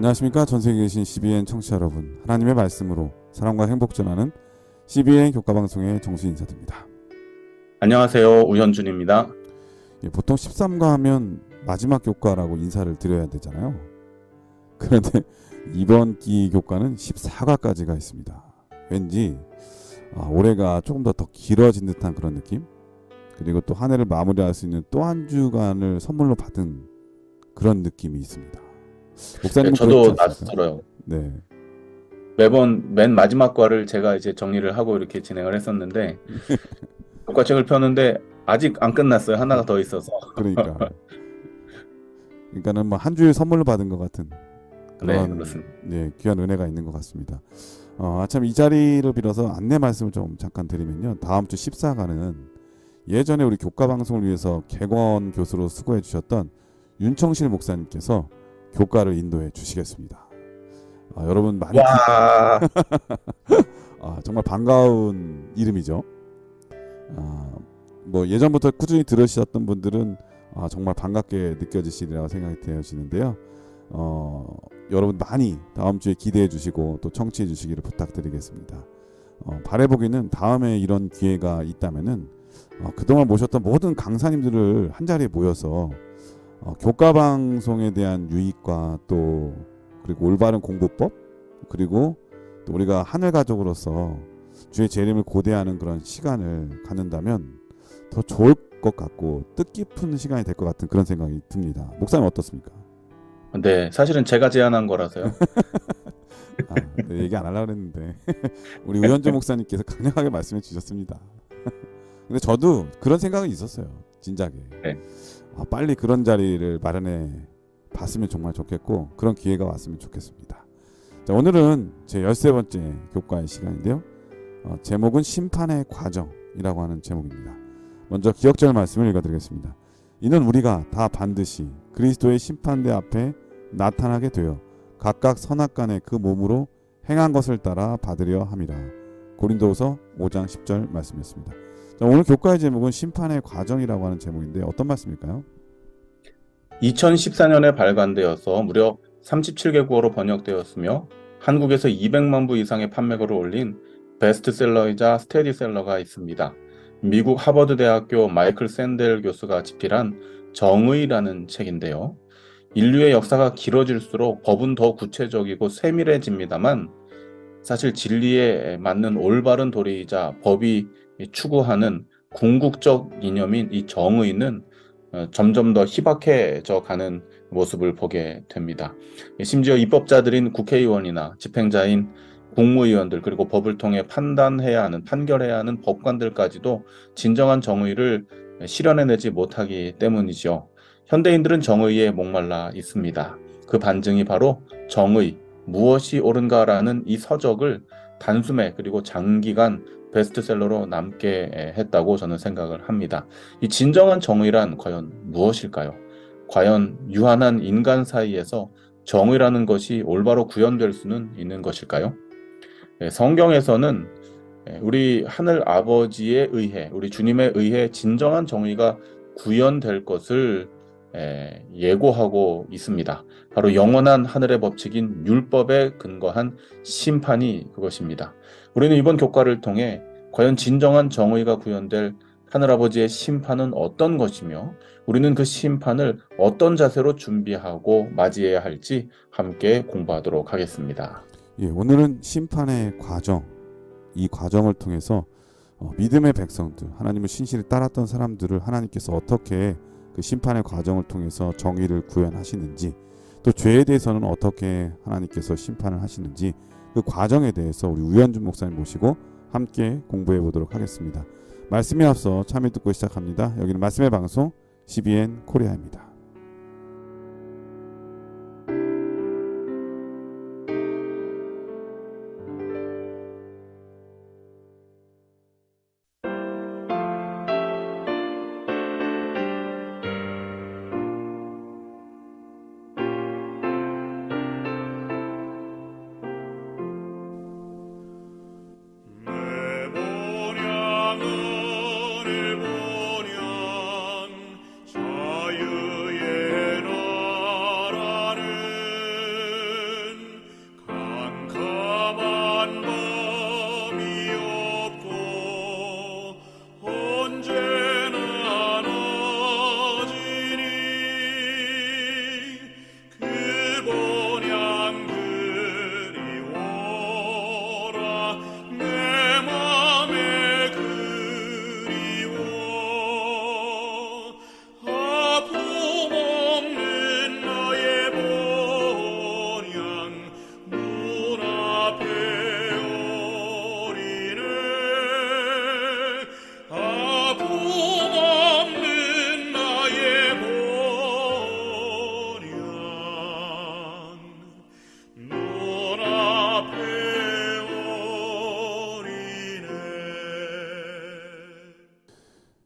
안녕하십니까. 전세계에 계신 CBN 청취자 여러분, 하나님의 말씀으로 사랑과 행복 전하는 CBN 교과방송의 정수 인사드립니다. 안녕하세요. 우현준입니다. 보통 13가 하면 마지막 교과라고 인사를 드려야 되잖아요. 그런데 이번 기 교과는 14가까지가 있습니다. 왠지 올해가 조금 더 길어진 듯한 그런 느낌, 그리고 또 한 해를 마무리할 수 있는 또 한 주간을 선물로 받은 그런 느낌이 있습니다. 목사님은 그렇지 저도 않습니까? 낯설어요. 네. 매번 맨 마지막 과를 제가 이제 정리를 하고 이렇게 진행을 했었는데 교과책을 펴는데 아직 안 끝났어요. 하나가 더 있어서. 그러니까 그러니까는 뭐 한 주일 선물로 받은 것 같은 네, 그런, 그렇습니다. 귀한 은혜가 있는 것 같습니다. 참 이 자리를 빌어서 안내 말씀을 좀 잠깐 드리면요. 다음 주 14가는 예전에 우리 교과 방송을 위해서 객원 교수로 수고해 주셨던 윤청실 목사님께서 교과를 인도해 주시겠습니다. 여러분 많이 와, 정말 반가운 이름이죠. 뭐 예전부터 꾸준히 들으셨던 분들은 정말 반갑게 느껴지시리라고 생각이 되어지는데요. 여러분 많이 다음 주에 기대해 주시고 또 청취해 주시기를 부탁드리겠습니다. 바라보기는 다음에 이런 기회가 있다면은 그동안 모셨던 모든 강사님들을 한 자리에 모여서 교과 방송에 대한 유익과 또 그리고 올바른 공부법, 그리고 또 우리가 하늘 가족으로서 주의 재림을 고대하는 그런 시간을 갖는다면 더 좋을 것 같고 뜻깊은 시간이 될 것 같은 그런 생각이 듭니다. 목사님 어떻습니까? 네, 사실은 제가 제안한 거라서요. 네, 얘기 안 하려고 했는데 우리 우현주 목사님께서 강력하게 말씀해 주셨습니다. 근데 저도 그런 생각이 있었어요. 진작에. 네. 빨리 그런 자리를 마련해 봤으면 정말 좋겠고 그런 기회가 왔으면 좋겠습니다. 자, 오늘은 제 13번째 교과의 시간인데요. 제목은 심판의 과정이라고 하는 제목입니다. 먼저 기억절 말씀을 읽어드리겠습니다. 이는 우리가 다 반드시 그리스도의 심판대 앞에 나타나게 되어 각각 선악간에 그 몸으로 행한 것을 따라 받으려 함이라. 고린도후서 5장 10절 말씀이었습니다. 자, 오늘 교과의 제목은 심판의 과정이라고 하는 제목인데 어떤 말씀일까요? 2014년에 발간되어서 무려 37개국어로 번역되었으며 한국에서 200만 부 이상의 판매고를 올린 베스트셀러이자 스테디셀러가 있습니다. 미국 하버드 대학교 마이클 샌델 교수가 집필한 정의라는 책인데요. 인류의 역사가 길어질수록 법은 더 구체적이고 세밀해집니다만 사실 진리에 맞는 올바른 도리이자 법이 추구하는 궁극적 이념인 이 정의는 점점 더 희박해져 가는 모습을 보게 됩니다. 심지어 입법자들인 국회의원이나 집행자인 국무위원들, 그리고 법을 통해 판결해야 하는 법관들까지도 진정한 정의를 실현해내지 못하기 때문이죠. 현대인들은 정의에 목말라 있습니다. 그 반증이 바로 정의, 무엇이 옳은가라는 이 서적을 단숨에 그리고 장기간 베스트셀러로 남게 했다고 저는 생각을 합니다. 이 진정한 정의란 과연 무엇일까요? 과연 유한한 인간 사이에서 정의라는 것이 올바로 구현될 수는 있는 것일까요? 성경에서는 우리 하늘 아버지에 의해, 우리 주님에 의해 진정한 정의가 구현될 것을 예고하고 있습니다. 바로 영원한 하늘의 법칙인 율법에 근거한 심판이 그것입니다. 우리는 이번 교과를 통해 과연 진정한 정의가 구현될 하늘아버지의 심판은 어떤 것이며 우리는 그 심판을 어떤 자세로 준비하고 맞이해야 할지 함께 공부하도록 하겠습니다. 오늘은 심판의 과정, 이 과정을 통해서 믿음의 백성들, 하나님을 신실히 따랐던 사람들을 하나님께서 어떻게 그 심판의 과정을 통해서 정의를 구현하시는지, 또 죄에 대해서는 어떻게 하나님께서 심판을 하시는지, 그 과정에 대해서 우리 우현준 목사님 모시고 함께 공부해 보도록 하겠습니다. 말씀에 앞서 참여 듣고 시작합니다. 여기는 말씀의 방송 CBN 코리아입니다. 내 보량을 보련 자유의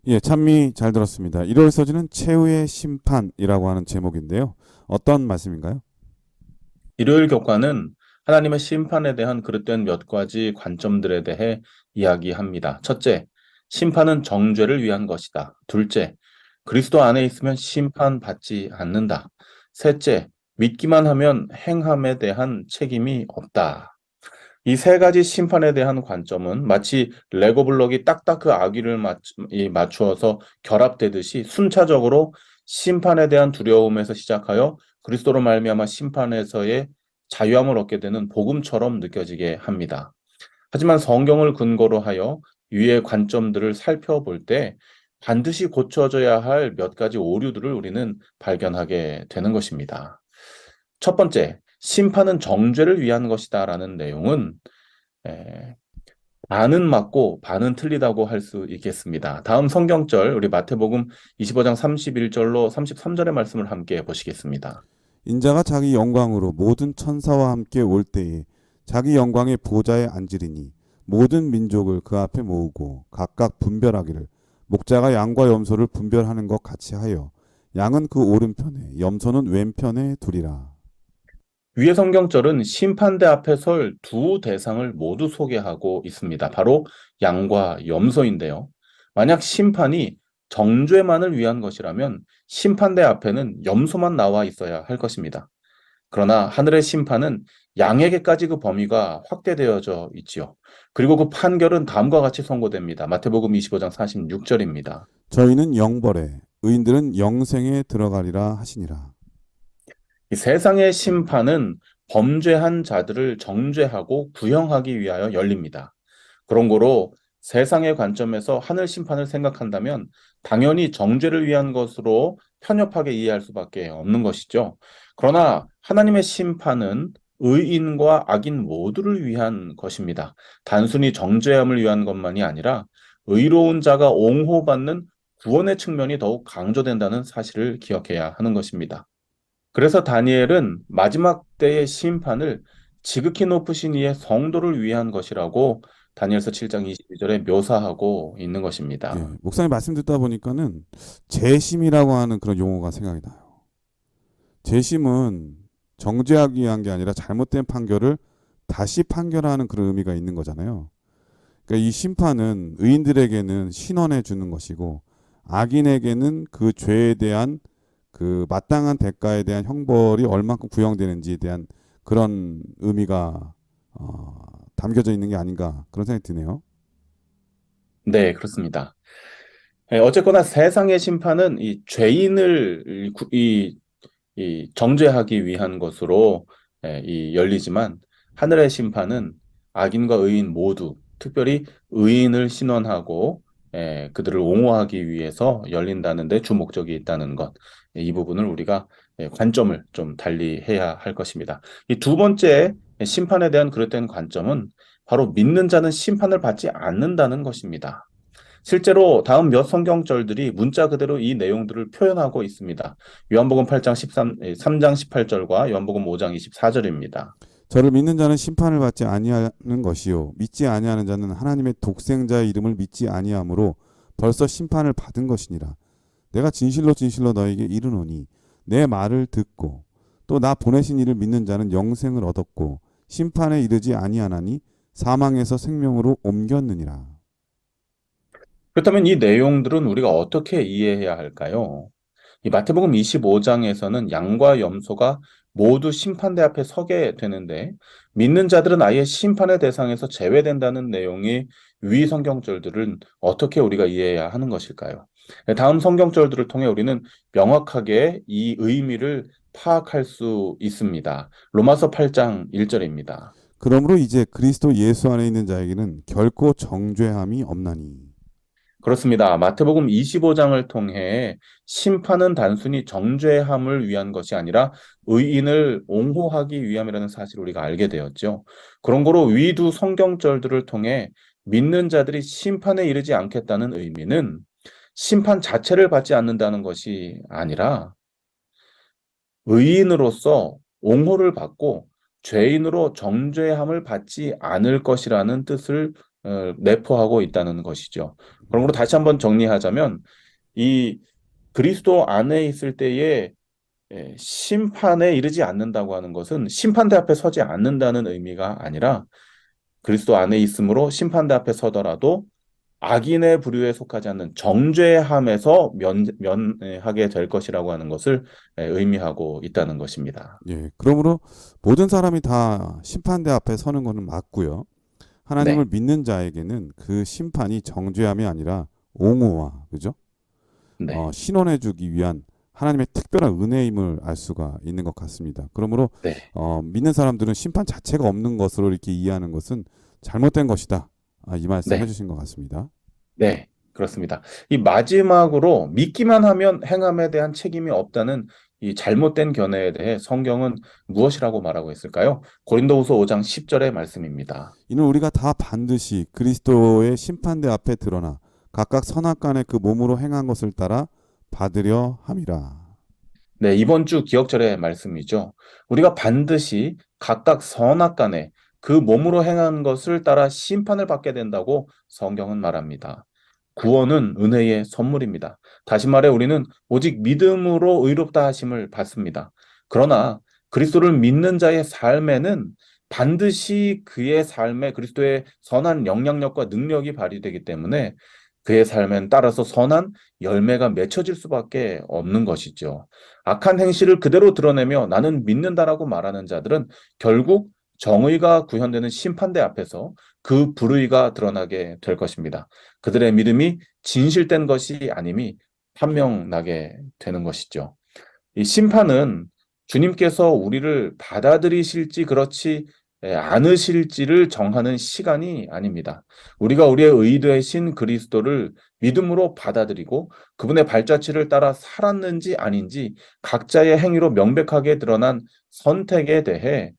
예, 찬미 잘 들었습니다. 일월 서지는 최후의 심판이라고 하는 제목인데요. 어떤 말씀인가요? 일요일 교과는 하나님의 심판에 대한 그릇된 몇 가지 관점들에 대해 이야기합니다. 첫째, 심판은 정죄를 위한 것이다. 둘째, 그리스도 안에 있으면 심판받지 않는다. 셋째, 믿기만 하면 행함에 대한 책임이 없다. 이 세 가지 심판에 대한 관점은 마치 레고 블록이 딱딱 그 아기를 맞추어서 결합되듯이 순차적으로 심판에 대한 두려움에서 시작하여 그리스도로 말미암아 심판에서의 자유함을 얻게 되는 복음처럼 느껴지게 합니다. 하지만 성경을 근거로 하여 위의 관점들을 살펴볼 때 반드시 고쳐져야 할 몇 가지 오류들을 우리는 발견하게 되는 것입니다. 첫 번째, 심판은 정죄를 위한 것이다라는 내용은 에, 반은 맞고 반은 틀리다고 할 수 있겠습니다. 다음 성경절 우리 마태복음 25장 31절로 33절의 말씀을 함께 보시겠습니다. 인자가 자기 영광으로 모든 천사와 함께 올 때에 자기 영광의 보좌에 앉으리니 모든 민족을 그 앞에 모으고 각각 분별하기를 목자가 양과 염소를 분별하는 것 같이 하여 양은 그 오른편에 염소는 왼편에 두리라. 위의 성경절은 심판대 앞에 설 두 대상을 모두 소개하고 있습니다. 바로 양과 염소인데요. 만약 심판이 정죄만을 위한 것이라면 심판대 앞에는 염소만 나와 있어야 할 것입니다. 그러나 하늘의 심판은 양에게까지 그 범위가 확대되어져 있지요. 그리고 그 판결은 다음과 같이 선고됩니다. 마태복음 25장 46절입니다. 저희는 영벌에 의인들은 영생에 들어가리라 하시니라. 이 세상의 심판은 범죄한 자들을 정죄하고 구형하기 위하여 열립니다. 그런 거로 세상의 관점에서 하늘 심판을 생각한다면 당연히 정죄를 위한 것으로 편협하게 이해할 수밖에 없는 것이죠. 그러나 하나님의 심판은 의인과 악인 모두를 위한 것입니다. 단순히 정죄함을 위한 것만이 아니라 의로운 자가 옹호받는 구원의 측면이 더욱 강조된다는 사실을 기억해야 하는 것입니다. 그래서 다니엘은 마지막 때의 심판을 지극히 높으신 이의 성도를 위한 것이라고 다니엘서 7장 22절에 묘사하고 있는 예, 것입니다. 목사님 말씀 듣다 보니까는 재심이라고 하는 그런 용어가 생각이 나요. 재심은 정죄하기 위한 게 아니라 잘못된 판결을 다시 판결하는 그런 의미가 있는 거잖아요. 그러니까 이 심판은 의인들에게는 신원해 주는 것이고 악인에게는 그 죄에 대한 그 마땅한 대가에 대한 형벌이 얼마큼 구형되는지에 대한 그런 의미가 담겨져 있는 게 아닌가 그런 생각이 드네요. 네, 그렇습니다. 어쨌거나 세상의 심판은 이 죄인을 이 정죄하기 위한 것으로 이 열리지만 하늘의 심판은 악인과 의인 모두, 특별히 의인을 신원하고 그들을 옹호하기 위해서 열린다는 데 주 목적이 있다는 것. 이 부분을 우리가 관점을 좀 달리 해야 할 것입니다. 이 두 번째 심판에 대한 그릇된 관점은 바로 믿는 자는 심판을 받지 않는다는 것입니다. 실제로 다음 몇 성경절들이 문자 그대로 이 내용들을 표현하고 있습니다. 요한복음 8장 3장 18절과 요한복음 5장 24절입니다. 저를 믿는 자는 심판을 받지 아니하는 것이요 믿지 아니하는 자는 하나님의 독생자의 이름을 믿지 아니하므로 벌써 심판을 받은 것이니라. 내가 진실로 진실로 너에게 이르노니 내 말을 듣고 또 나 보내신 이를 믿는 자는 영생을 얻었고 심판에 이르지 아니하나니 사망에서 생명으로 옮겼느니라. 그렇다면 이 내용들은 우리가 어떻게 이해해야 할까요? 이 마태복음 25장에서는 양과 염소가 모두 심판대 앞에 서게 되는데 믿는 자들은 아예 심판의 대상에서 제외된다는 내용이 위 성경절들은 어떻게 우리가 이해해야 하는 것일까요? 다음 성경절들을 통해 우리는 명확하게 이 의미를 파악할 수 있습니다. 로마서 8장 1절입니다. 그러므로 이제 그리스도 예수 안에 있는 자에게는 결코 정죄함이 없나니. 그렇습니다. 마태복음 25장을 통해 심판은 단순히 정죄함을 위한 것이 아니라 의인을 옹호하기 위함이라는 사실을 우리가 알게 되었죠. 그런 거로 위두 성경절들을 통해 믿는 자들이 심판에 이르지 않겠다는 의미는 심판 자체를 받지 않는다는 것이 아니라 의인으로서 옹호를 받고 죄인으로 정죄함을 받지 않을 것이라는 뜻을 내포하고 있다는 것이죠. 그러므로 다시 한번 정리하자면 이 그리스도 안에 있을 때에 심판에 이르지 않는다고 하는 것은 심판대 앞에 서지 않는다는 의미가 아니라 그리스도 안에 있으므로 심판대 앞에 서더라도 악인의 부류에 속하지 않는 정죄함에서 면하게 될 것이라고 하는 것을 의미하고 있다는 것입니다. 예. 그러므로 모든 사람이 다 심판대 앞에 서는 것은 맞고요. 하나님을 네, 믿는 자에게는 그 심판이 정죄함이 아니라 옹호와 그죠? 네, 신원해 주기 위한 하나님의 특별한 은혜임을 알 수가 있는 것 같습니다. 그러므로 네, 믿는 사람들은 심판 자체가 없는 것으로 이렇게 이해하는 것은 잘못된 것이다. 이 말씀 네, 해주신 것 같습니다. 네, 그렇습니다. 이 마지막으로 믿기만 하면 행함에 대한 책임이 없다는 이 잘못된 견해에 대해 성경은 무엇이라고 말하고 있을까요? 고린도후서 5장 10절의 말씀입니다. 이는 우리가 다 반드시 그리스도의 심판대 앞에 드러나 각각 선악간에 그 몸으로 행한 것을 따라 받으려 함이라. 네, 이번 주 기억절의 말씀이죠. 우리가 반드시 각각 선악간에 그 몸으로 행한 것을 따라 심판을 받게 된다고 성경은 말합니다. 구원은 은혜의 선물입니다. 다시 말해 우리는 오직 믿음으로 의롭다 하심을 받습니다. 그러나 그리스도를 믿는 자의 삶에는 반드시 그의 삶에 그리스도의 선한 영향력과 능력이 발휘되기 때문에 그의 삶엔 따라서 선한 열매가 맺혀질 수밖에 없는 것이죠. 악한 행실을 그대로 드러내며 나는 믿는다라고 말하는 자들은 결국 정의가 구현되는 심판대 앞에서 그 불의가 드러나게 될 것입니다. 그들의 믿음이 진실된 것이 아님이 판명나게 되는 것이죠. 이 심판은 주님께서 우리를 받아들이실지 그렇지 않으실지를 정하는 시간이 아닙니다. 우리가 우리의 의되신 그리스도를 믿음으로 받아들이고 그분의 발자취를 따라 살았는지 아닌지 각자의 행위로 명백하게 드러난 선택에 대해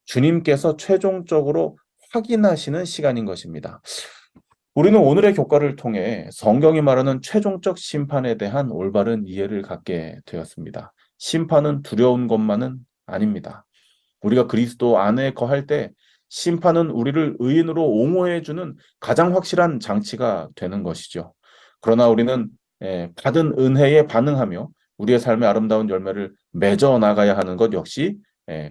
주님께서 최종적으로 확인하시는 시간인 것입니다. 우리는 오늘의 교과를 통해 성경이 말하는 최종적 심판에 대한 올바른 이해를 갖게 되었습니다. 심판은 두려운 것만은 아닙니다. 우리가 그리스도 안에 거할 때 심판은 우리를 의인으로 옹호해주는 가장 확실한 장치가 되는 것이죠. 그러나 우리는 받은 은혜에 반응하며 우리의 삶의 아름다운 열매를 맺어 나가야 하는 것 역시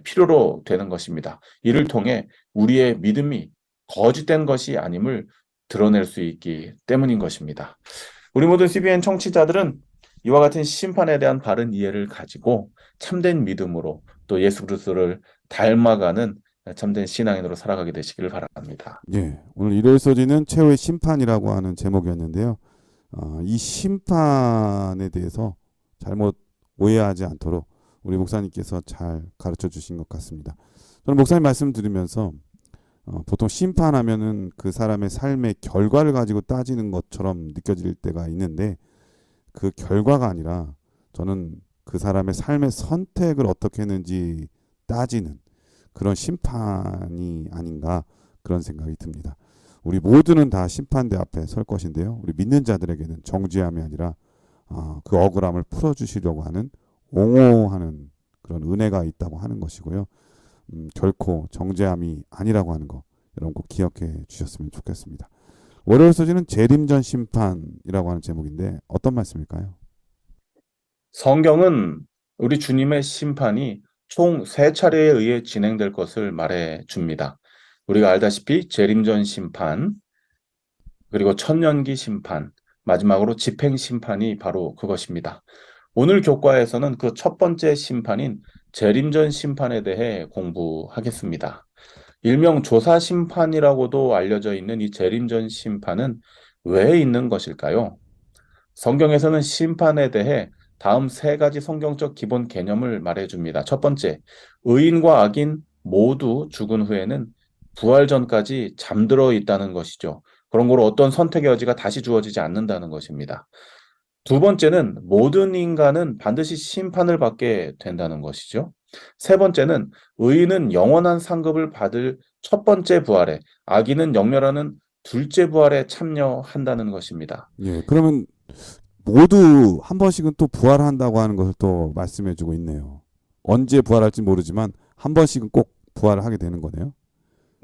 필요로 되는 것입니다. 이를 통해 우리의 믿음이 거짓된 것이 아님을 드러낼 수 있기 때문인 것입니다. 우리 모든 CBN 청취자들은 이와 같은 심판에 대한 바른 이해를 가지고 참된 믿음으로 또 예수 그리스도를 닮아가는 참된 신앙인으로 살아가게 되시기를 바랍니다. 예, 오늘 일요일 소리는 최후의 심판이라고 하는 제목이었는데요. 이 심판에 대해서 잘못 오해하지 않도록 우리 목사님께서 잘 가르쳐 주신 것 같습니다. 저는 목사님 말씀 들으면서 보통 심판하면은 그 사람의 삶의 결과를 가지고 따지는 것처럼 느껴질 때가 있는데 그 결과가 아니라 저는 그 사람의 삶의 선택을 어떻게 했는지 따지는 그런 심판이 아닌가 그런 생각이 듭니다. 우리 모두는 다 심판대 앞에 설 것인데요. 우리 믿는 자들에게는 정죄함이 아니라 그 억울함을 풀어주시려고 하는 옹호하는 그런 은혜가 있다고 하는 것이고요. 결코 정죄함이 아니라고 하는 거 여러분 꼭 기억해 주셨으면 좋겠습니다. 월요일 소지는 재림전 심판이라고 하는 제목인데 어떤 말씀일까요? 성경은 우리 주님의 심판이 총 세 차례에 의해 진행될 것을 말해 줍니다. 우리가 알다시피 재림전 심판, 그리고 천년기 심판, 마지막으로 집행 심판이 바로 그것입니다. 오늘 교과에서는 그 첫 번째 심판인 재림전 심판에 대해 공부하겠습니다. 일명 조사 심판이라고도 알려져 있는 이 재림전 심판은 왜 있는 것일까요? 성경에서는 심판에 대해 다음 세 가지 성경적 기본 개념을 말해줍니다. 첫 번째, 의인과 악인 모두 죽은 후에는 부활 전까지 잠들어 있다는 것이죠. 그런 거로 어떤 선택의 여지가 다시 주어지지 않는다는 것입니다. 두 번째는 모든 인간은 반드시 심판을 받게 된다는 것이죠. 세 번째는 의인은 영원한 상급을 받을 첫 번째 부활에, 악인은 영멸하는 둘째 부활에 참여한다는 것입니다. 예, 그러면 모두 한 번씩은 또 부활한다고 하는 것을 또 말씀해주고 있네요. 언제 부활할지 모르지만 한 번씩은 꼭 부활을 하게 되는 거네요.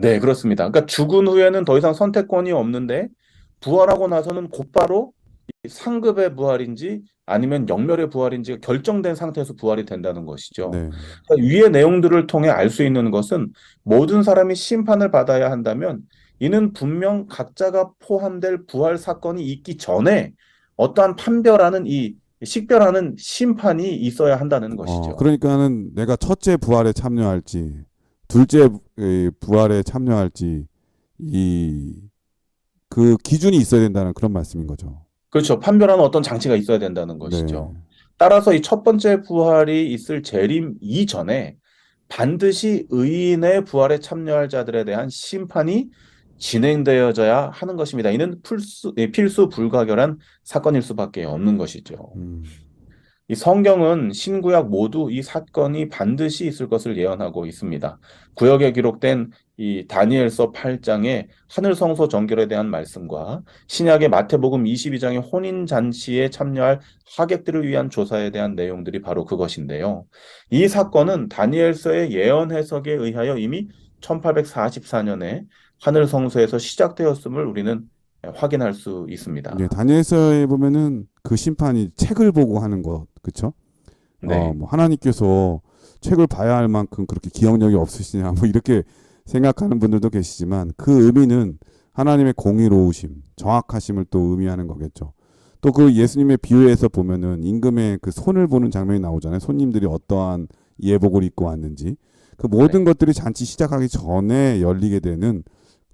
네, 그렇습니다. 그러니까 죽은 후에는 더 이상 선택권이 없는데 부활하고 나서는 곧바로 이 상급의 부활인지 아니면 영멸의 부활인지가 결정된 상태에서 부활이 된다는 것이죠. 네. 그러니까 위의 내용들을 통해 알 수 있는 것은 모든 사람이 심판을 받아야 한다면 이는 분명 각자가 포함될 부활 사건이 있기 전에 어떠한 판별하는 이 식별하는 심판이 있어야 한다는 것이죠. 그러니까는 내가 첫째 부활에 참여할지, 둘째 부활에 참여할지, 이, 그 기준이 있어야 된다는 그런 말씀인 거죠. 그렇죠. 판별하는 어떤 장치가 있어야 된다는 네. 것이죠. 따라서 이 첫 번째 부활이 있을 재림 이전에 반드시 의인의 부활에 참여할 자들에 대한 심판이 진행되어져야 하는 것입니다. 이는 필수 불가결한 사건일 수밖에 없는 것이죠. 음, 이 성경은 신구약 모두 이 사건이 반드시 있을 것을 예언하고 있습니다. 구역에 기록된 이 다니엘서 8장의 하늘 성소 정결에 대한 말씀과 신약의 마태복음 22장의 혼인 잔치에 참여할 하객들을 위한 조사에 대한 내용들이 바로 그것인데요. 이 사건은 다니엘서의 예언 해석에 의하여 이미 1844년에 하늘 성소에서 시작되었음을 우리는 확인할 수 네, 있습니다. 다니엘서에 보면은 그 심판이 책을 보고 하는 것, 그쵸? 네. 뭐 하나님께서 책을 봐야 할 만큼 그렇게 기억력이 없으시냐, 뭐 이렇게 생각하는 분들도 계시지만 그 의미는 하나님의 공의로우심, 정확하심을 또 의미하는 거겠죠. 또 그 예수님의 비유에서 보면은 임금의 그 손을 보는 장면이 나오잖아요. 손님들이 어떠한 예복을 입고 왔는지. 그 모든 네. 것들이 잔치 시작하기 전에 열리게 되는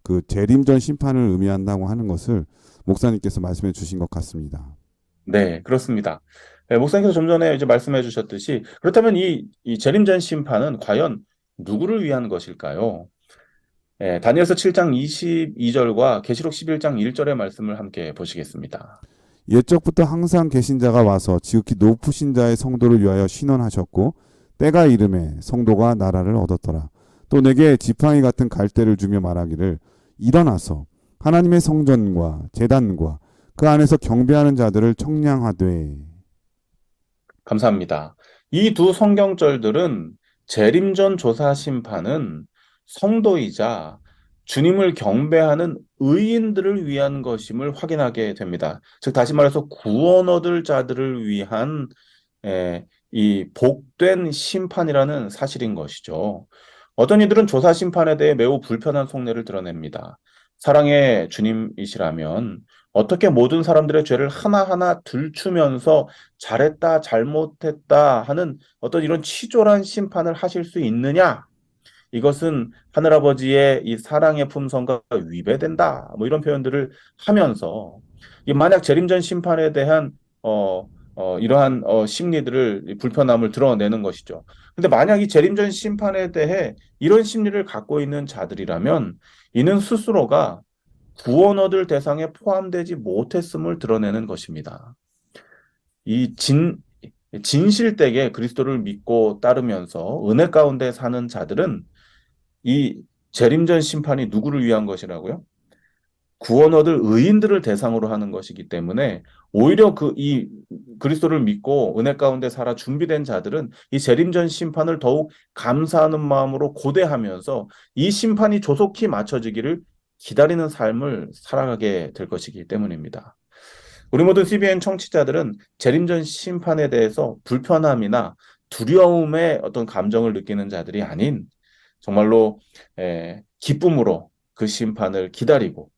그 재림전 심판을 의미한다고 하는 것을 목사님께서 말씀해 주신 것 같습니다. 네, 그렇습니다. 네, 목사님께서 좀 전에 이제 말씀해 주셨듯이 그렇다면 이 재림전 심판은 과연 누구를 위한 것일까요? 다니엘서 7장 22절과 계시록 11장 1절의 말씀을 함께 보시겠습니다. 옛적부터 항상 계신 자가 와서 지극히 높으신 자의 성도를 위하여 신원하셨고 때가 이름에 성도가 나라를 얻었더라. 또 내게 지팡이 같은 갈대를 주며 말하기를 일어나서 하나님의 성전과 제단과 그 안에서 경배하는 자들을 청량하되. 감사합니다. 이 두 성경절들은 재림전 조사 심판은 성도이자 주님을 경배하는 의인들을 위한 것임을 확인하게 됩니다. 즉 다시 말해서 구원 얻을 자들을 위한 이 복된 심판이라는 사실인 것이죠. 어떤 이들은 조사 심판에 대해 매우 불편한 속내를 드러냅니다. 사랑의 주님이시라면 어떻게 모든 사람들의 죄를 하나하나 들추면서 잘했다, 잘못했다 하는 어떤 이런 치졸한 심판을 하실 수 있느냐? 이것은 하늘아버지의 이 사랑의 품성과 위배된다. 뭐 이런 표현들을 하면서 이 만약 재림전 심판에 대한 이러한 심리들을 이 불편함을 드러내는 것이죠. 근데 만약 이 재림전 심판에 대해 이런 심리를 갖고 있는 자들이라면 이는 스스로가 구원 얻을 대상에 포함되지 못했음을 드러내는 것입니다. 이 진실되게 그리스도를 믿고 따르면서 은혜 가운데 사는 자들은 이 재림전 심판이 누구를 위한 것이라고요? 구원 얻을 의인들을 대상으로 하는 것이기 때문에 오히려 이 그리스도를 믿고 은혜 가운데 살아 준비된 자들은 이 재림전 심판을 더욱 감사하는 마음으로 고대하면서 이 심판이 조속히 맞춰지기를 기다리는 삶을 살아가게 될 것이기 때문입니다. 우리 모든 CBN 청취자들은 재림전 심판에 대해서 불편함이나 두려움의 어떤 감정을 느끼는 자들이 아닌 정말로 기쁨으로 그 심판을 기다리고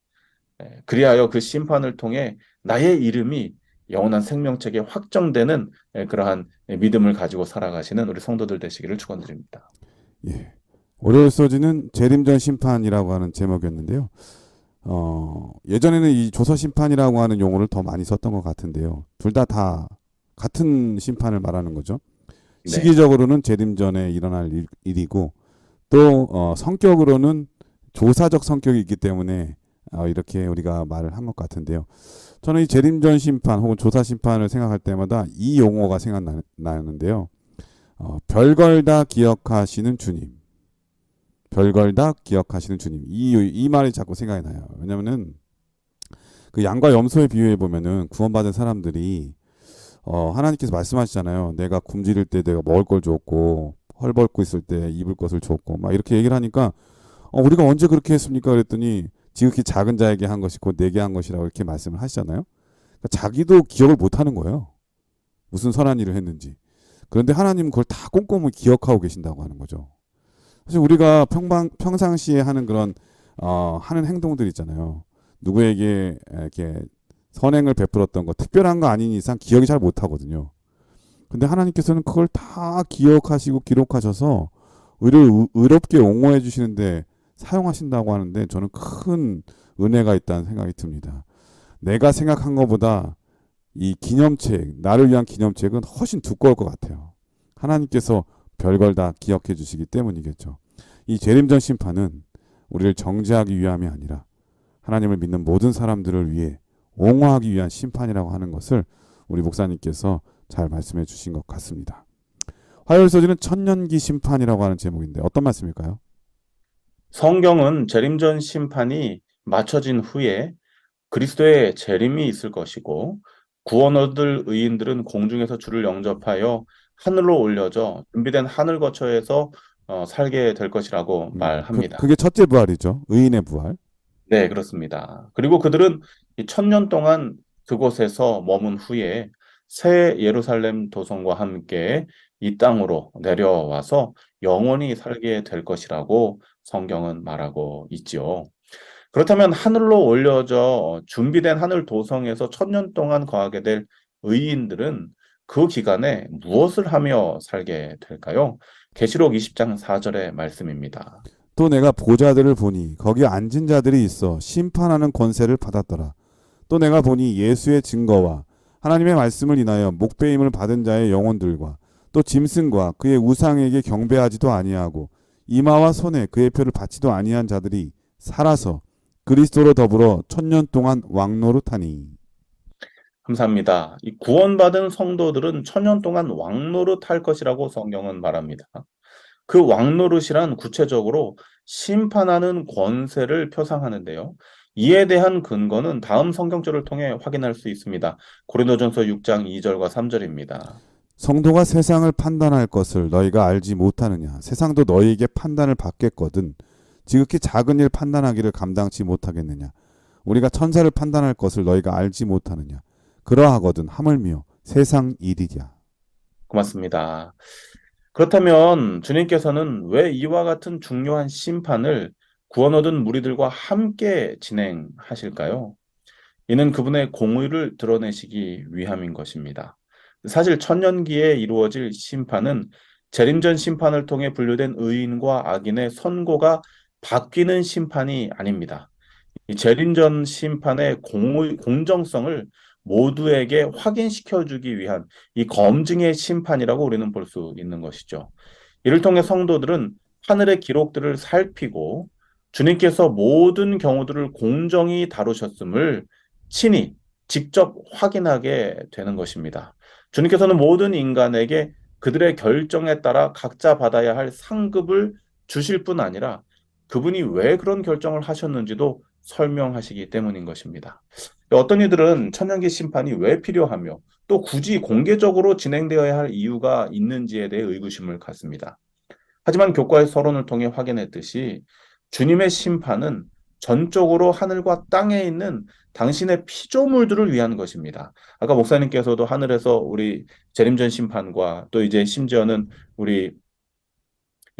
그리하여 그 심판을 통해 나의 이름이 영원한 생명책에 확정되는 그러한 믿음을 가지고 살아가시는 우리 성도들 되시기를 축원드립니다. 예. 오늘 소지는 재림전 심판이라고 하는 제목이었는데요. 예전에는 이 조서 심판이라고 하는 용어를 더 많이 썼던 것 같은데요. 둘 다 같은 심판을 말하는 거죠. 네, 시기적으로는 재림전에 일어날 일이고 또 성격으로는 조사적 성격이 있기 때문에 이렇게 우리가 말을 한 것 같은데요. 저는 이 재림전 심판 혹은 조사 심판을 생각할 때마다 이 용어가 생각나는데요. 별걸 다 기억하시는 주님. 별걸 다 기억하시는 주님. 이 말이 자꾸 생각이 나요. 왜냐면은 그 양과 염소의 비유에 보면은 구원받은 사람들이 하나님께서 말씀하시잖아요. 내가 굶주릴 때 내가 먹을 걸 줬고 헐벗고 있을 때 입을 것을 줬고 막 이렇게 얘기를 하니까 우리가 언제 그렇게 했습니까? 그랬더니 지극히 작은 자에게 한 것이 곧 내게 한 것이라고 이렇게 말씀을 하시잖아요. 그러니까 자기도 기억을 못 하는 거예요. 무슨 선한 일을 했는지. 그런데 하나님은 그걸 다 꼼꼼히 기억하고 계신다고 하는 거죠. 사실 우리가 평상시에 하는 그런 하는 행동들 있잖아요. 누구에게 이렇게 선행을 베풀었던 거 특별한 거 아닌 이상 기억이 잘 못하거든요. 근데 하나님께서는 그걸 다 기억하시고 기록하셔서 우리를 의롭게 옹호해 주시는데 사용하신다고 하는데 저는 큰 은혜가 있다는 생각이 듭니다. 내가 생각한 것보다 이 기념책, 나를 위한 기념책은 훨씬 두꺼울 것 같아요. 하나님께서 별걸 다 기억해 주시기 때문이겠죠. 이 재림전 심판은 우리를 정죄하기 위함이 아니라 하나님을 믿는 모든 사람들을 위해 옹호하기 위한 심판이라고 하는 것을 우리 목사님께서 잘 말씀해 주신 것 같습니다. 화요일 서지는 천년기 심판이라고 하는 제목인데 어떤 말씀일까요? 성경은 재림전 심판이 마쳐진 후에 그리스도의 재림이 있을 것이고 구원 얻을 의인들은 공중에서 주를 영접하여 하늘로 올려져 준비된 하늘 거처에서 살게 될 것이라고 말합니다. 그게 첫째 부활이죠. 의인의 부활. 네, 그렇습니다. 그리고 그들은 이 1000년 동안 그곳에서 머문 후에 새 예루살렘 도성과 함께 이 땅으로 내려와서 영원히 살게 될 것이라고 성경은 말하고 있지요. 그렇다면 하늘로 올려져 준비된 하늘 도성에서 1000년 동안 거하게 될 의인들은 그 기간에 무엇을 하며 살게 될까요? 계시록 20장 4절의 말씀입니다. 또 내가 보좌들을 보니 거기 앉은 자들이 있어 심판하는 권세를 받았더라. 또 내가 보니 예수의 증거와 하나님의 말씀을 인하여 목배임을 받은 자의 영혼들과 또 짐승과 그의 우상에게 경배하지도 아니하고 이마와 손에 그의 표를 받지도 아니한 자들이 살아서 그리스도로 더불어 1000년 동안 왕노릇하니. 감사합니다. 이 구원받은 성도들은 1000년 동안 왕노릇 할 것이라고 성경은 말합니다. 그 왕노릇이란 구체적으로 심판하는 권세를 표상하는데요. 이에 대한 근거는 다음 성경절을 통해 확인할 수 있습니다. 고린도전서 6장 2절과 3절입니다. 성도가 세상을 판단할 것을 너희가 알지 못하느냐. 세상도 너희에게 판단을 받겠거든. 지극히 작은 일 판단하기를 감당치 못하겠느냐. 우리가 천사를 판단할 것을 너희가 알지 못하느냐. 그러하거든 하물며 세상 일이랴. 고맙습니다. 그렇다면 주님께서는 왜 이와 같은 중요한 심판을 구원 얻은 무리들과 함께 진행하실까요? 이는 그분의 공의를 드러내시기 위함인 것입니다. 사실 천년기에 이루어질 심판은 재림전 심판을 통해 분류된 의인과 악인의 선고가 바뀌는 심판이 아닙니다. 이 재림전 심판의 공정성을 모두에게 확인시켜 주기 위한 이 검증의 심판이라고 우리는 볼 수 있는 것이죠. 이를 통해 성도들은 하늘의 기록들을 살피고 주님께서 모든 경우들을 공정히 다루셨음을 친히 직접 확인하게 되는 것입니다. 주님께서는 모든 인간에게 그들의 결정에 따라 각자 받아야 할 상급을 주실 뿐 아니라 그분이 왜 그런 결정을 하셨는지도 설명하시기 때문인 것입니다. 어떤 이들은 천년기 심판이 왜 필요하며 또 굳이 공개적으로 진행되어야 할 이유가 있는지에 대해 의구심을 갖습니다. 하지만 교과의 서론을 통해 확인했듯이 주님의 심판은 전적으로 하늘과 땅에 있는 당신의 피조물들을 위한 것입니다. 아까 목사님께서도 하늘에서 우리 재림전 심판과 또 이제 심지어는 우리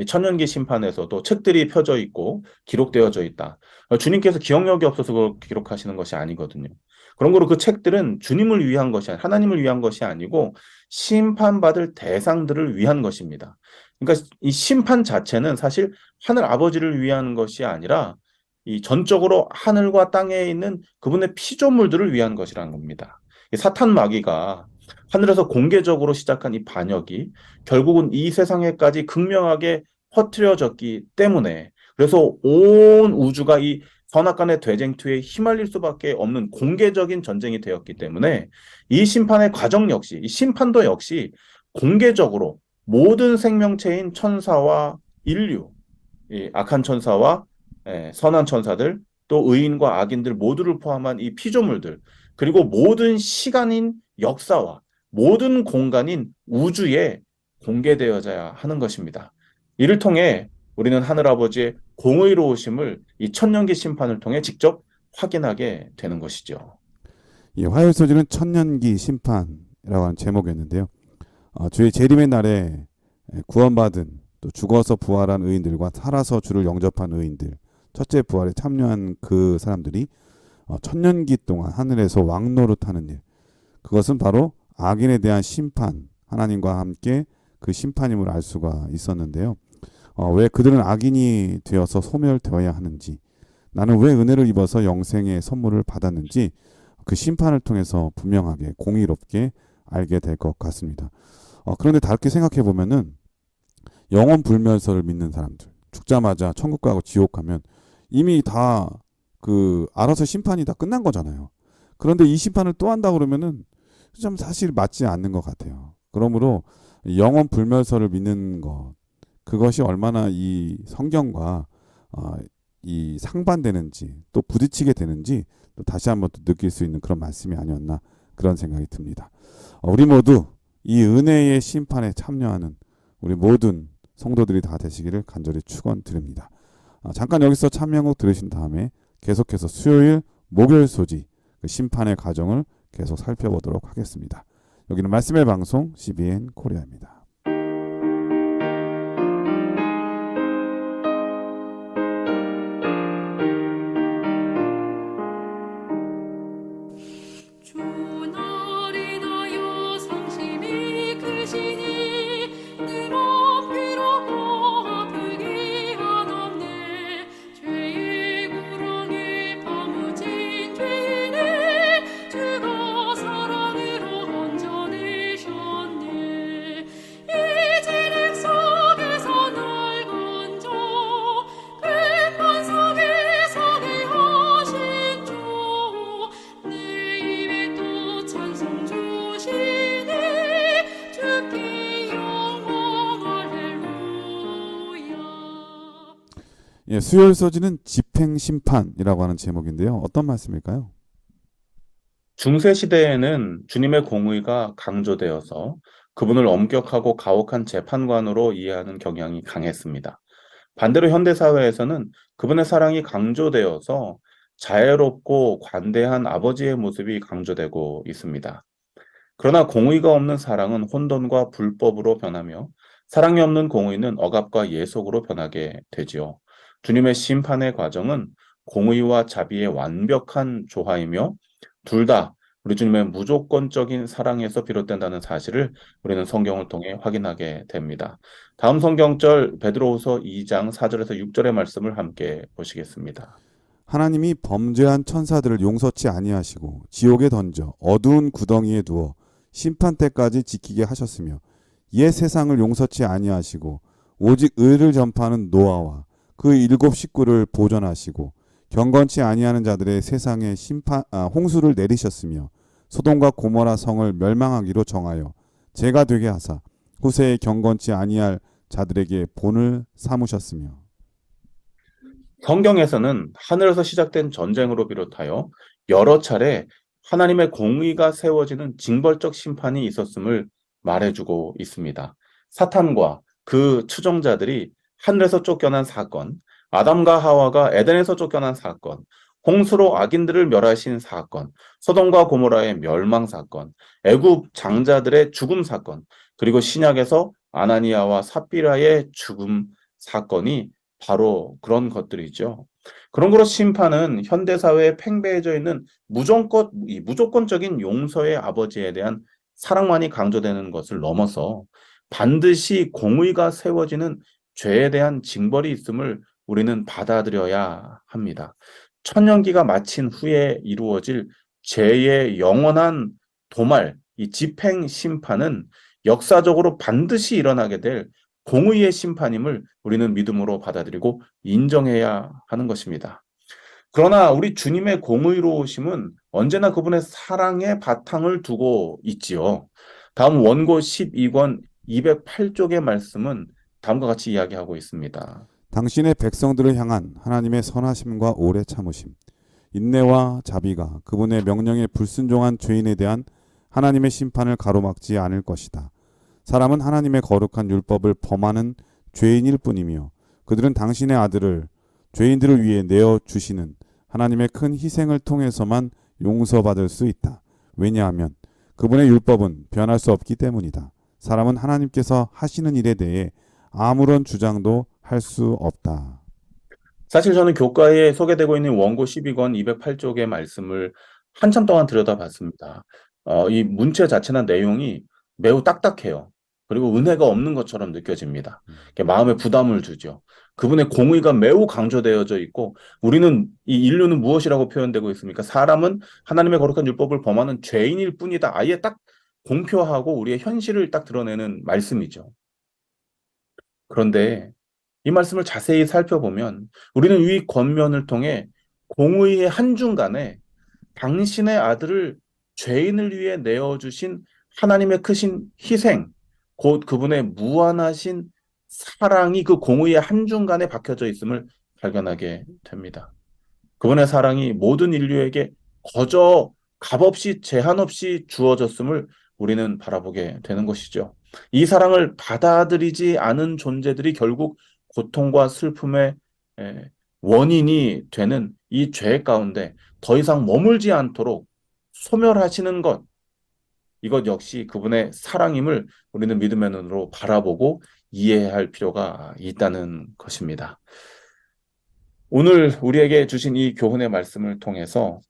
이 천년기 심판에서도 책들이 펴져 있고 기록되어져 있다. 주님께서 기억력이 없어서 그걸 기록하시는 것이 아니거든요. 그런 거로 그 책들은 주님을 위한 것이 아니, 하나님을 위한 것이 아니고 심판받을 대상들을 위한 것입니다. 그러니까 이 심판 자체는 사실 하늘 아버지를 위한 것이 아니라 이 전적으로 하늘과 땅에 있는 그분의 피조물들을 위한 것이라는 겁니다. 이 사탄 마귀가 하늘에서 공개적으로 시작한 이 반역이 결국은 이 세상에까지 극명하게 퍼뜨려졌기 때문에 그래서 온 우주가 이 선악간의 대쟁투에 휘말릴 수밖에 없는 공개적인 전쟁이 되었기 때문에 이 심판의 과정 역시 이 심판도 역시 공개적으로 모든 생명체인 천사와 인류, 이 악한 천사와 선한 천사들 또 의인과 악인들 모두를 포함한 이 피조물들 그리고 모든 시간인 역사와 모든 공간인 우주에 공개되어져야 하는 것입니다. 이를 통해 우리는 하늘아버지의 공의로우심을 이 천년기 심판을 통해 직접 확인하게 되는 것이죠. 이 화요일 소지는 천년기 심판이라고 하는 제목이었는데요. 주의 재림의 날에 구원받은 또 죽어서 부활한 의인들과 살아서 주를 영접한 의인들, 첫째 부활에 참여한 그 사람들이 천년기 동안 하늘에서 왕노릇하는 일, 그것은 바로 악인에 대한 심판, 하나님과 함께 그 심판임을 알 수가 있었는데요. 왜 그들은 악인이 되어서 소멸되어야 하는지, 나는 왜 은혜를 입어서 영생의 선물을 받았는지 그 심판을 통해서 분명하게 공의롭게 알게 될 것 같습니다. 그런데 다르게 생각해 보면은 영원 불멸설을 믿는 사람들, 죽자마자 천국 가고 지옥 가면 이미 다 그 알아서 심판이 다 끝난 거잖아요. 그런데 이 심판을 또 한다 그러면은 좀 사실 맞지 않는 것 같아요. 그러므로 영원 불멸설을 믿는 것, 그것이 얼마나 이 성경과 이 상반되는지 또 부딪히게 되는지 또 다시 한번 또 느낄 수 있는 그런 말씀이 아니었나 그런 생각이 듭니다. 우리 모두 이 은혜의 심판에 참여하는 우리 모든 성도들이 다 되시기를 간절히 축원드립니다. 잠깐 여기서 찬양곡 들으신 다음에 계속해서 수요일, 목요일 소지 그 심판의 과정을 계속 살펴보도록 하겠습니다. 여기는 말씀의 방송 CBN 코리아입니다. 주날이나여 성심이 크시니 내 몸 피로고 불기 하옵네. 죄의 구렁에 파묻힌 죄인을 주가 사랑으로 건져내셨네. 이 진흙 속에서 날 건져 백만 속에서 대하신 주, 내 입에 또 찬송 주시니 주께 영광 할렐루야. 수요일 소지는 집행심판이라고 하는 제목인데요. 어떤 말씀일까요? 중세 시대에는 주님의 공의가 강조되어서 그분을 엄격하고 가혹한 재판관으로 이해하는 경향이 강했습니다. 반대로 현대 사회에서는 그분의 사랑이 강조되어서 자애롭고 관대한 아버지의 모습이 강조되고 있습니다. 그러나 공의가 없는 사랑은 혼돈과 불법으로 변하며 사랑이 없는 공의는 억압과 예속으로 변하게 되지요. 주님의 심판의 과정은 공의와 자비의 완벽한 조화이며 둘 다 우리 주님의 무조건적인 사랑에서 비롯된다는 사실을 우리는 성경을 통해 확인하게 됩니다. 다음 성경절 베드로후서 2장 4절에서 6절의 말씀을 함께 보시겠습니다. 하나님이 범죄한 천사들을 용서치 아니하시고 지옥에 던져 어두운 구덩이에 두어 심판 때까지 지키게 하셨으며 옛 세상을 용서치 아니하시고 오직 의를 전파하는 노아와 그 7 식구를 보존하시고 경건치 아니하는 자들의 세상에 홍수를 내리셨으며 소돔과 고모라 성을 멸망하기로 정하여 죄가 되게 하사 후세에 경건치 아니할 자들에게 본을 삼으셨으며. 성경에서는 하늘에서 시작된 전쟁으로 비롯하여 여러 차례 하나님의 공의가 세워지는 징벌적 심판이 있었음을 말해주고 있습니다. 사탄과 그 추종자들이 하늘에서 쫓겨난 사건, 아담과 하와가 에덴에서 쫓겨난 사건, 홍수로 악인들을 멸하신 사건, 소돔과 고모라의 멸망 사건, 애굽 장자들의 죽음 사건, 그리고 신약에서 아나니아와 삽비라의 죽음 사건이 바로 그런 것들이죠. 그런 거로 심판은 현대 사회에 팽배해져 있는 무조건적인 용서의 아버지에 대한 사랑만이 강조되는 것을 넘어서 반드시 공의가 세워지는 죄에 대한 징벌이 있음을 우리는 받아들여야 합니다. 천년기가 마친 후에 이루어질 죄의 영원한 도말, 이 집행 심판은 역사적으로 반드시 일어나게 될 공의의 심판임을 우리는 믿음으로 받아들이고 인정해야 하는 것입니다. 그러나 우리 주님의 공의로우심은 언제나 그분의 사랑의 바탕을 두고 있지요. 다음 원고 12권 208쪽의 말씀은 다음과 같이 이야기하고 있습니다. 당신의 백성들을 향한 하나님의 선하심과 오래 참으심, 인내와 자비가 그분의 명령에 불순종한 죄인에 대한 하나님의 심판을 가로막지 않을 것이다. 사람은 하나님의 거룩한 율법을 범하는 죄인일 뿐이며 그들은 당신의 아들을 죄인들을 위해 내어 주시는 하나님의 큰 희생을 통해서만 용서받을 수 있다. 왜냐하면 그분의 율법은 변할 수 없기 때문이다. 사람은 하나님께서 하시는 일에 대해 아무런 주장도 할 수 없다. 사실 저는 교과에 소개되고 있는 원고 12권 208쪽의 말씀을 한참 동안 들여다봤습니다. 이 문체 자체나 내용이 매우 딱딱해요. 그리고 은혜가 없는 것처럼 느껴집니다. 이게 마음에 부담을 주죠. 그분의 공의가 매우 강조되어져 있고 우리는 이 인류는 무엇이라고 표현되고 있습니까? 사람은 하나님의 거룩한 율법을 범하는 죄인일 뿐이다. 아예 딱 공표하고 우리의 현실을 딱 드러내는 말씀이죠. 그런데 이 말씀을 자세히 살펴보면 우리는 이 권면을 통해 공의의 한중간에 당신의 아들을 죄인을 위해 내어주신 하나님의 크신 희생, 곧 그분의 무한하신 사랑이 그 공의의 한중간에 박혀져 있음을 발견하게 됩니다. 그분의 사랑이 모든 인류에게 거저 값없이 제한 없이 주어졌음을 우리는 바라보게 되는 것이죠. 이 사랑을 받아들이지 않은 존재들이 결국 고통과 슬픔의 원인이 되는 이 죄 가운데 더 이상 머물지 않도록 소멸하시는 것, 이것 역시 그분의 사랑임을 우리는 믿음의 눈으로 바라보고 이해할 필요가 있다는 것입니다. 오늘 우리에게 주신 이 교훈의 말씀을 통해서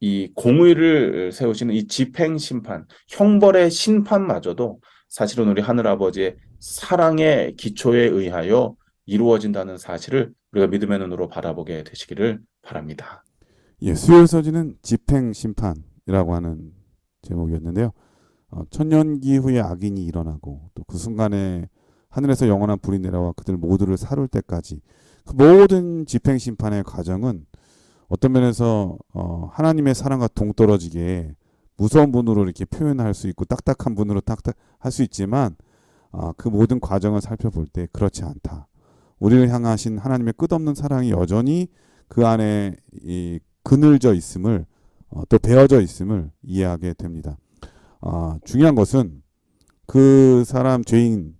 이 공의를 세우시는 이 집행심판, 형벌의 심판마저도 사실은 우리 하늘아버지의 사랑의 기초에 의하여 이루어진다는 사실을 우리가 믿음의 눈으로 바라보게 되시기를 바랍니다. 예, 수요일 서지는 집행심판이라고 하는 제목이었는데요. 천년기 후에 악인이 일어나고 또 그 순간에 하늘에서 영원한 불이 내려와 그들 모두를 사룰 때까지 그 모든 집행심판의 과정은 어떤 면에서 하나님의 사랑과 동떨어지게 무서운 분으로 이렇게 표현할 수 있고 딱딱한 분으로 딱딱할 수 있지만 그 모든 과정을 살펴볼 때 그렇지 않다. 우리를 향하신 하나님의 끝없는 사랑이 여전히 그 안에 그늘져 있음을 또 베어져 있음을 이해하게 됩니다. 중요한 것은 그 사람 죄인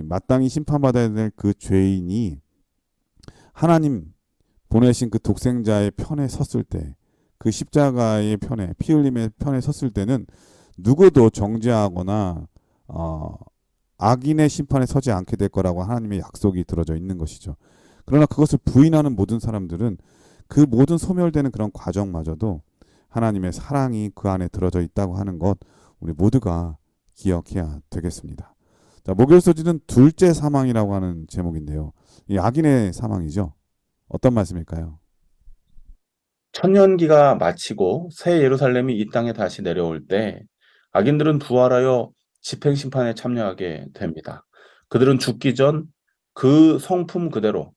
마땅히 심판받아야 될 그 죄인이 하나님 보내신 그 독생자의 편에 섰을 때, 그 십자가의 편에, 피 흘림의 편에 섰을 때는 누구도 정죄하거나 악인의 심판에 서지 않게 될 거라고 하나님의 약속이 들어져 있는 것이죠. 그러나 그것을 부인하는 모든 사람들은 그 모든 소멸되는 그런 과정마저도 하나님의 사랑이 그 안에 들어져 있다고 하는 것 우리 모두가 기억해야 되겠습니다. 자, 목요일 소지는 둘째 사망이라고 하는 제목인데요. 이 악인의 사망이죠. 어떤 말씀일까요? 천년기가 마치고 새 예루살렘이 이 땅에 다시 내려올 때 악인들은 부활하여 집행심판에 참여하게 됩니다. 그들은 죽기 전 그 성품 그대로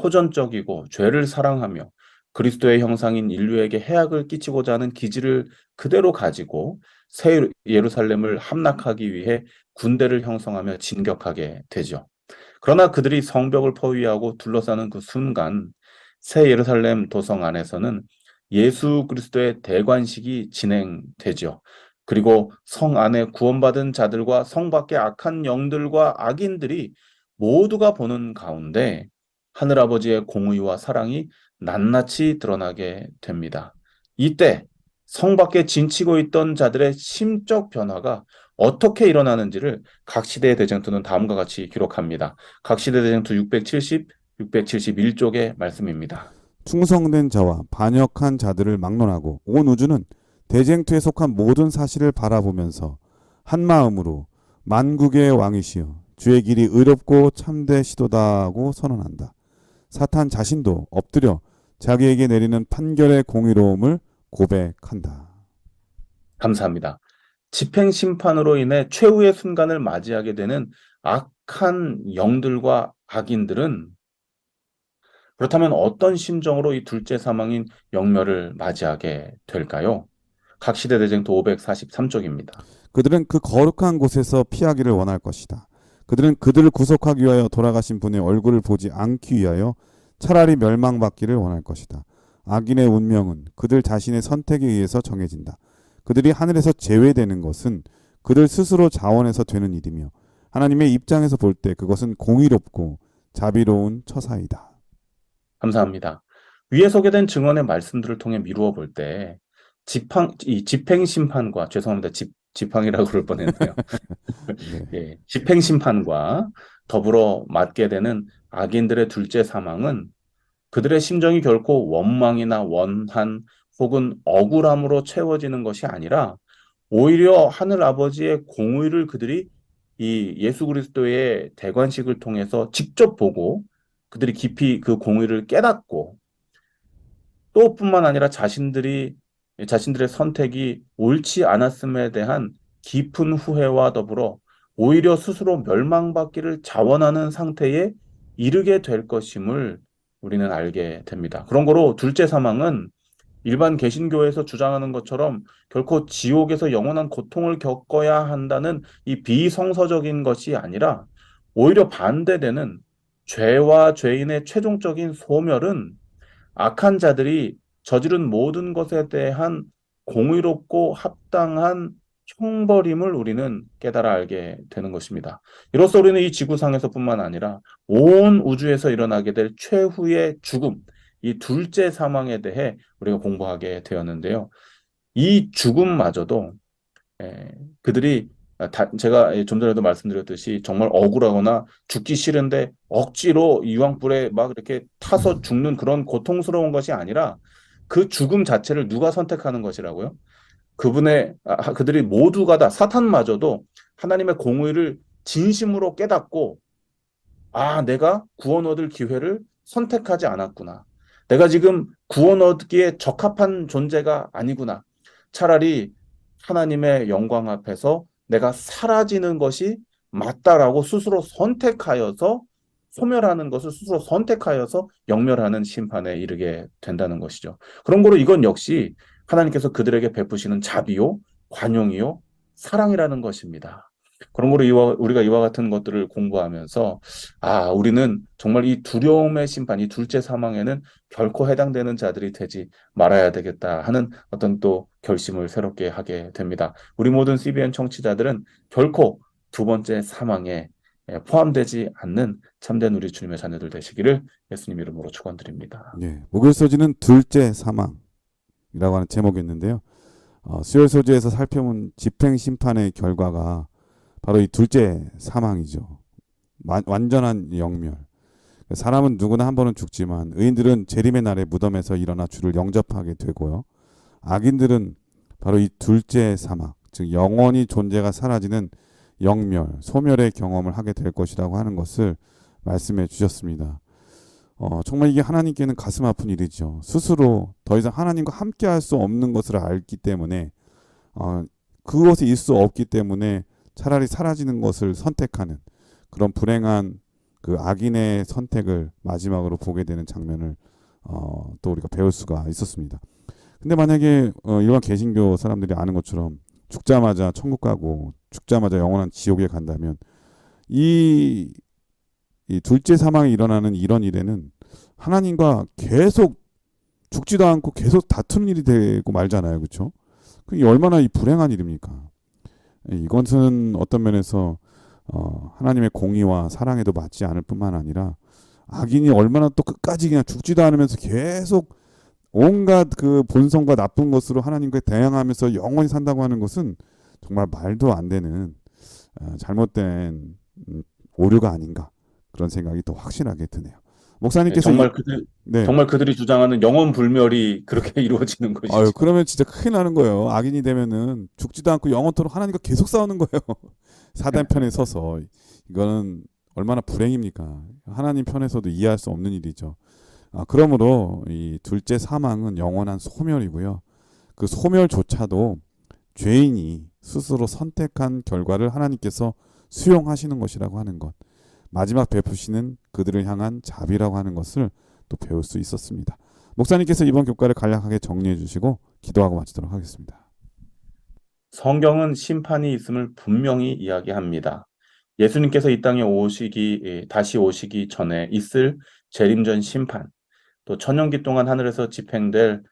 호전적이고 죄를 사랑하며 그리스도의 형상인 인류에게 해악을 끼치고자 하는 기질을 그대로 가지고 새 예루살렘을 함락하기 위해 군대를 형성하며 진격하게 되죠. 그러나 그들이 성벽을 포위하고 둘러싸는 그 순간 새 예루살렘 도성 안에서는 예수 그리스도의 대관식이 진행되죠. 그리고 성 안에 구원받은 자들과 성 밖의 악한 영들과 악인들이 모두가 보는 가운데 하늘아버지의 공의와 사랑이 낱낱이 드러나게 됩니다. 이때 성 밖에 진치고 있던 자들의 심적 변화가 어떻게 일어나는지를 각시대 대쟁투는 다음과 같이 기록합니다. 각시대 대쟁투 670, 671쪽의 말씀입니다. 충성된 자와 반역한 자들을 막론하고 온 우주는 대쟁투에 속한 모든 사실을 바라보면서 한 마음으로 만국의 왕이시여 주의 길이 의롭고 참되시도다고 선언한다. 사탄 자신도 엎드려 자기에게 내리는 판결의 공의로움을 고백한다. 감사합니다. 집행심판으로 인해 최후의 순간을 맞이하게 되는 악한 영들과 악인들은 그렇다면 어떤 심정으로 이 둘째 사망인 영멸을 맞이하게 될까요? 각시대 대쟁투 543쪽입니다. 그들은 그 거룩한 곳에서 피하기를 원할 것이다. 그들은 그들을 구속하기 위하여 돌아가신 분의 얼굴을 보지 않기 위하여 차라리 멸망받기를 원할 것이다. 악인의 운명은 그들 자신의 선택에 의해서 정해진다. 그들이 하늘에서 제외되는 것은 그들 스스로 자원해서 되는 일이며 하나님의 입장에서 볼 때 그것은 공의롭고 자비로운 처사이다. 감사합니다. 위에 소개된 증언의 말씀들을 통해 미루어 볼 때, 이 집행심판과, 죄송합니다. 지팡이라고 그럴 뻔했네요. 네. 예, 집행심판과 더불어 맞게 되는 악인들의 둘째 사망은 그들의 심정이 결코 원망이나 원한 혹은 억울함으로 채워지는 것이 아니라 오히려 하늘 아버지의 공의를 그들이 이 예수 그리스도의 대관식을 통해서 직접 보고 그들이 깊이 그 공의를 깨닫고 또 뿐만 아니라 자신들의 선택이 옳지 않았음에 대한 깊은 후회와 더불어 오히려 스스로 멸망받기를 자원하는 상태에 이르게 될 것임을 우리는 알게 됩니다. 그런 거로 둘째 사망은 일반 개신교에서 주장하는 것처럼 결코 지옥에서 영원한 고통을 겪어야 한다는 이 비성서적인 것이 아니라 오히려 반대되는 죄와 죄인의 최종적인 소멸은 악한 자들이 저지른 모든 것에 대한 공의롭고 합당한 형벌임을 우리는 깨달아 알게 되는 것입니다. 이로써 우리는 이 지구상에서뿐만 아니라 온 우주에서 일어나게 될 최후의 죽음, 이 둘째 사망에 대해 우리가 공부하게 되었는데요. 이 죽음마저도 그들이 제가 좀 전에도 말씀드렸듯이 정말 억울하거나 죽기 싫은데 억지로 유황불에 막 이렇게 타서 죽는 그런 고통스러운 것이 아니라 그 죽음 자체를 누가 선택하는 것이라고요? 그들이 모두가 다 사탄마저도 하나님의 공의를 진심으로 깨닫고 내가 구원 얻을 기회를 선택하지 않았구나. 내가 지금 구원 얻기에 적합한 존재가 아니구나. 차라리 하나님의 영광 앞에서 내가 사라지는 것이 맞다라고 스스로 선택하여서 소멸하는 것을 스스로 선택하여서 영멸하는 심판에 이르게 된다는 것이죠. 그런 거로 이건 역시 하나님께서 그들에게 베푸시는 자비요, 관용이요, 사랑이라는 것입니다. 그런 거로 우리가 이와 같은 것들을 공부하면서 우리는 정말 이 두려움의 심판, 이 둘째 사망에는 결코 해당되는 자들이 되지 말아야 되겠다 하는 어떤 또 결심을 새롭게 하게 됩니다. 우리 모든 CBN 청취자들은 결코 두 번째 사망에 포함되지 않는 참된 우리 주님의 자녀들 되시기를 예수님 이름으로 축원드립니다. 예, 목요일 소지는 둘째 사망이라고 하는 제목이 있는데요. 수요일 소지에서 살펴본 집행 심판의 결과가 바로 이 둘째 사망이죠. 완전한 영멸. 사람은 누구나 한 번은 죽지만 의인들은 재림의 날에 무덤에서 일어나 주를 영접하게 되고요. 악인들은 바로 이 둘째 사망, 즉 영원히 존재가 사라지는 영멸, 소멸의 경험을 하게 될 것이라고 하는 것을 말씀해 주셨습니다. 정말 이게 하나님께는 가슴 아픈 일이죠. 스스로 더 이상 하나님과 함께 할 수 없는 것을 알기 때문에 그것이 있을 수 없기 때문에 차라리 사라지는 것을 선택하는 그런 불행한 그 악인의 선택을 마지막으로 보게 되는 장면을 또 우리가 배울 수가 있었습니다. 근데 만약에 일반 개신교 사람들이 아는 것처럼 죽자마자 천국 가고 죽자마자 영원한 지옥에 간다면 이 둘째 사망이 일어나는 이런 일에는 하나님과 계속 죽지도 않고 계속 다투는 일이 되고 말잖아요. 그렇죠? 그게 얼마나 이 불행한 일입니까? 이것은 어떤 면에서 하나님의 공의와 사랑에도 맞지 않을 뿐만 아니라 악인이 얼마나 또 끝까지 그냥 죽지도 않으면서 계속 온갖 그 본성과 나쁜 것으로 하나님과 대항하면서 영원히 산다고 하는 것은 정말 말도 안 되는 잘못된 오류가 아닌가 그런 생각이 더 확실하게 드네요. 목사님께서 정말 그들이 주장하는 영원 불멸이 그렇게 이루어지는 것이죠. 그러면 진짜 큰일 나는 거예요. 악인이 되면은 죽지도 않고 영원토록 하나님과 계속 싸우는 거예요. 사단 편에 서서. 이거는 얼마나 불행입니까? 하나님 편에서도 이해할 수 없는 일이죠. 그러므로 이 둘째 사망은 영원한 소멸이고요. 그 소멸조차도 죄인이 스스로 선택한 결과를 하나님께서 수용하시는 것이라고 하는 것. 마지막 베푸시는 그들을 향한 자비라고 하는 것을 또 배울 수 있었습니다. 목사님께서 이번 교과를 간략하게 정리해 주시고 기도하고 마치도록 하겠습니다. 성경은 심판이 있음을 분명히 이야기합니다. 예수님께서 이 땅에 다시 오시기 전에 있을 재림전 심판, 또 천년기 동안 하늘에서 집행될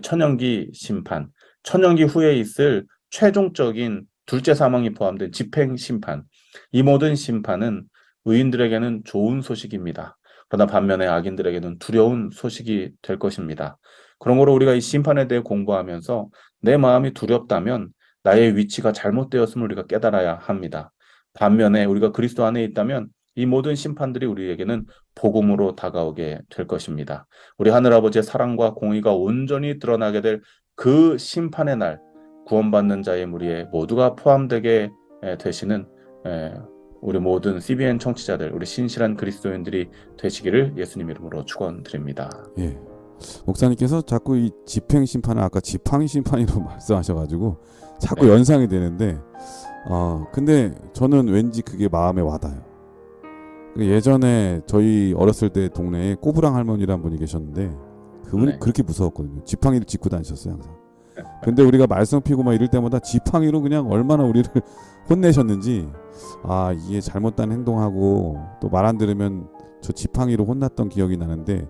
천년기 심판, 천년기 후에 있을 최종적인 둘째 사망이 포함된 집행 심판, 이 모든 심판은 의인들에게는 좋은 소식입니다. 그러나 반면에 악인들에게는 두려운 소식이 될 것입니다. 그런 거로 우리가 이 심판에 대해 공부하면서 내 마음이 두렵다면 나의 위치가 잘못되었음을 우리가 깨달아야 합니다. 반면에 우리가 그리스도 안에 있다면 이 모든 심판들이 우리에게는 복음으로 다가오게 될 것입니다. 우리 하늘아버지의 사랑과 공의가 온전히 드러나게 될 그 심판의 날, 구원받는 자의 무리에 모두가 포함되게 되시는 우리 모든 CBN 청취자들, 우리 신실한 그리스도인들이 되시기를 예수님 이름으로 축원드립니다. 예. 목사님께서 자꾸 이 집행 심판을 아까 지팡이 심판이라고 말씀하셔가지고 자꾸 네. 연상이 되는데, 근데 저는 왠지 그게 마음에 와닿아요. 예전에 저희 어렸을 때 동네에 꼬부랑 할머니라는 분이 계셨는데 그분이 네. 그렇게 무서웠거든요. 지팡이를 짚고 다니셨어요 항상. 근데 우리가 말썽 피고 막 이럴 때마다 지팡이로 그냥 얼마나 우리를 혼내셨는지, 이게 잘못된 행동하고 또 말 안 들으면 저 지팡이로 혼났던 기억이 나는데,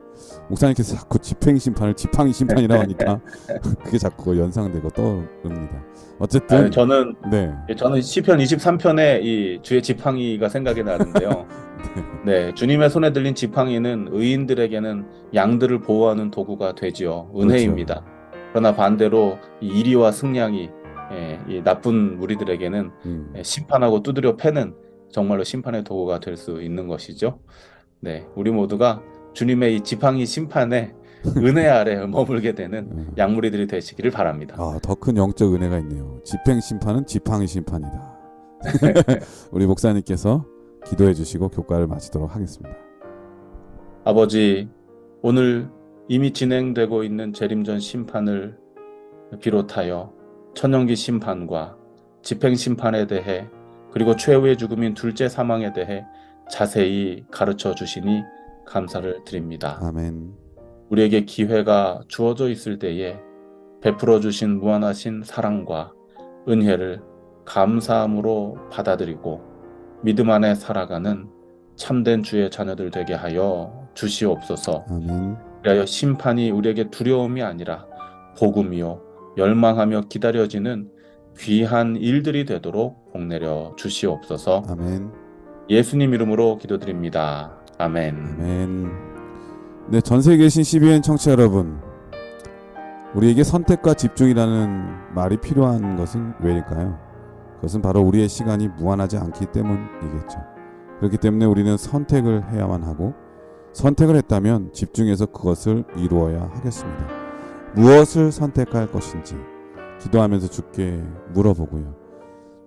목사님께서 자꾸 집행 심판을 지팡이 심판이라고 하니까 그게 자꾸 연상되고 떠오릅니다. 어쨌든 저는 네. 시편 23편에 이 주의 지팡이가 생각이 나는데요. 네, 주님의 손에 들린 지팡이는 의인들에게는 양들을 보호하는 도구가 되지요. 은혜입니다. 그러나 반대로 이 이리와 승량이 이 나쁜 무리들에게는 심판하고 두드려 패는 정말로 심판의 도구가 될 수 있는 것이죠. 네, 우리 모두가 주님의 이 지팡이 심판에 은혜 아래 머물게 되는 양무리들이 되시기를 바랍니다. 더 큰 영적 은혜가 있네요. 집행 심판은 지팡이 심판이다. 우리 목사님께서 기도해 주시고 교과를 마치도록 하겠습니다. 아버지, 오늘 이미 진행되고 있는 재림전 심판을 비롯하여 천연기 심판과 집행 심판에 대해, 그리고 최후의 죽음인 둘째 사망에 대해 자세히 가르쳐 주시니 감사를 드립니다. 아멘. 우리에게 기회가 주어져 있을 때에 베풀어 주신 무한하신 사랑과 은혜를 감사함으로 받아들이고 믿음 안에 살아가는 참된 주의 자녀들 되게 하여 주시옵소서. 아멘. 그리하여 심판이 우리에게 두려움이 아니라 복음이요 열망하며 기다려지는 귀한 일들이 되도록 복내려 주시옵소서. 아멘. 예수님 이름으로 기도드립니다. 아멘. 아멘. 네, 전 세계에 계신 CBN 청취자 여러분, 우리에게 선택과 집중이라는 말이 필요한 것은 왜일까요? 그것은 바로 우리의 시간이 무한하지 않기 때문이겠죠. 그렇기 때문에 우리는 선택을 해야만 하고, 선택을 했다면 집중해서 그것을 이루어야 하겠습니다. 무엇을 선택할 것인지 기도하면서 주께 물어보고요.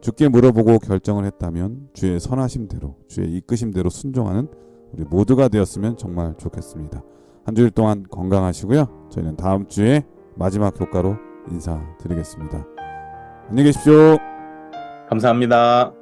주께 물어보고 결정을 했다면 주의 선하심대로, 주의 이끄심대로 순종하는 우리 모두가 되었으면 정말 좋겠습니다. 한 주일 동안 건강하시고요. 저희는 다음 주에 마지막 교과로 인사드리겠습니다. 안녕히 계십시오. 감사합니다.